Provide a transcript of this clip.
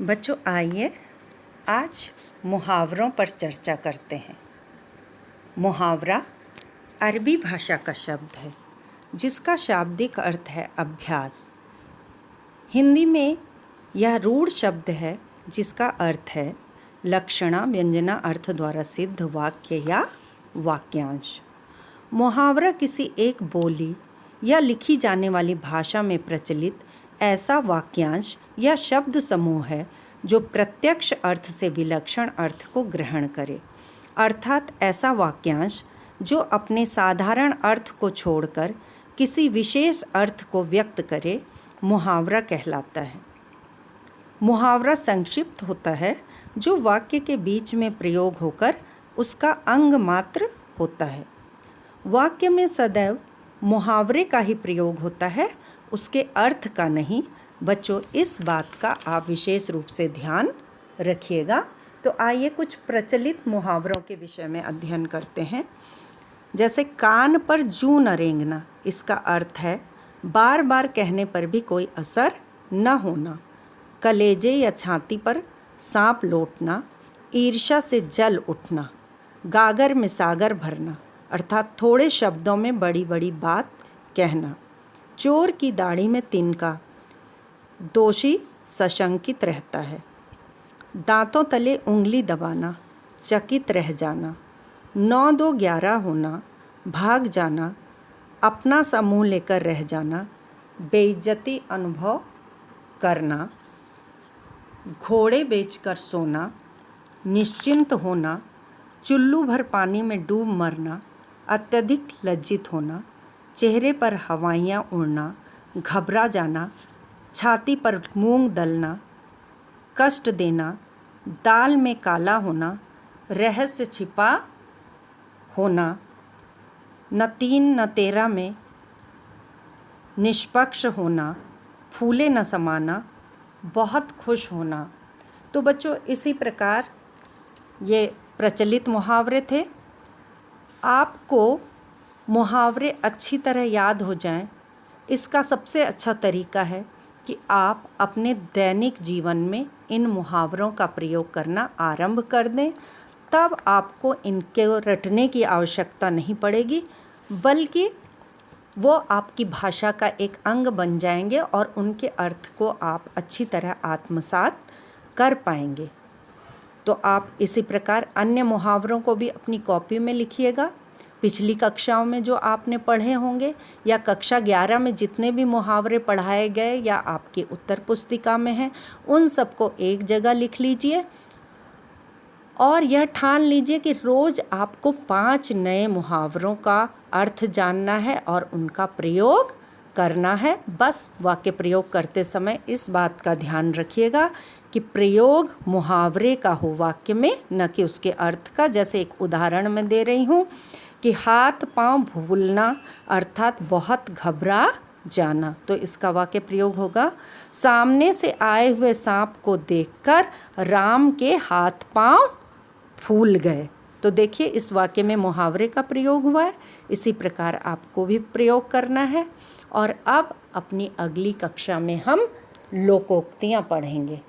बच्चों आइए आज मुहावरों पर चर्चा करते हैं। मुहावरा अरबी भाषा का शब्द है जिसका शाब्दिक अर्थ है अभ्यास। हिंदी में यह रूढ़ शब्द है जिसका अर्थ है लक्षणा व्यंजना अर्थ द्वारा सिद्ध वाक्य या वाक्यांश। मुहावरा किसी एक बोली या लिखी जाने वाली भाषा में प्रचलित ऐसा वाक्यांश या शब्द समूह है जो प्रत्यक्ष अर्थ से विलक्षण अर्थ को ग्रहण करे, अर्थात ऐसा वाक्यांश जो अपने साधारण अर्थ को छोड़कर किसी विशेष अर्थ को व्यक्त करे मुहावरा कहलाता है। मुहावरा संक्षिप्त होता है जो वाक्य के बीच में प्रयोग होकर उसका अंग मात्र होता है। वाक्य में सदैव मुहावरे का ही प्रयोग होता है, उसके अर्थ का नहीं। बच्चों इस बात का आप विशेष रूप से ध्यान रखिएगा। तो आइए कुछ प्रचलित मुहावरों के विषय में अध्ययन करते हैं। जैसे कान पर जूं न रेंगना, इसका अर्थ है बार बार कहने पर भी कोई असर न होना। कलेजे या छाती पर सांप लौटना, ईर्ष्या से जल उठना। गागर में सागर भरना, अर्थात थोड़े शब्दों में बड़ी बड़ी बात कहना। चोर की दाढ़ी में तिनका, दोषी सशंकित रहता है। दांतों तले उंगली दबाना, चकित रह जाना। 9-2-11 होना, भाग जाना। अपना सा मुँह लेकर रह जाना, बेइज्जती अनुभव करना। घोड़े बेचकर सोना, निश्चिंत होना। चुल्लू भर पानी में डूब मरना, अत्यधिक लज्जित होना। चेहरे पर हवाइयाँ उड़ना, घबरा जाना। छाती पर मूंग दलना, कष्ट देना। दाल में काला होना, रहस्य छिपा होना। न 3 न 13 में निष्पक्ष होना, फूले न समाना, बहुत खुश होना। तो बच्चों इसी प्रकार ये प्रचलित मुहावरे थे। आपको मुहावरे अच्छी तरह याद हो जाएं, इसका सबसे अच्छा तरीका है कि आप अपने दैनिक जीवन में इन मुहावरों का प्रयोग करना आरंभ कर दें। तब आपको इनके रटने की आवश्यकता नहीं पड़ेगी, बल्कि वो आपकी भाषा का एक अंग बन जाएंगे और उनके अर्थ को आप अच्छी तरह आत्मसात कर पाएंगे। तो आप इसी प्रकार अन्य मुहावरों को भी अपनी कॉपी में लिखिएगा। पिछली कक्षाओं में जो आपने पढ़े होंगे या कक्षा 11 में जितने भी मुहावरे पढ़ाए गए या आपकी उत्तर पुस्तिका में हैं, उन सबको एक जगह लिख लीजिए और यह ठान लीजिए कि रोज़ आपको 5 नए मुहावरों का अर्थ जानना है और उनका प्रयोग करना है। बस वाक्य प्रयोग करते समय इस बात का ध्यान रखिएगा कि प्रयोग मुहावरे का हो वाक्य में, न कि उसके अर्थ का। जैसे एक उदाहरण मैं दे रही हूँ कि हाथ पांव भूलना, अर्थात बहुत घबरा जाना। तो इसका वाक्य प्रयोग होगा, सामने से आए हुए सांप को देखकर राम के हाथ पांव फूल गए। तो देखिए इस वाक्य में मुहावरे का प्रयोग हुआ है। इसी प्रकार आपको भी प्रयोग करना है। और अब अपनी अगली कक्षा में हम लोकोक्तियाँ पढ़ेंगे।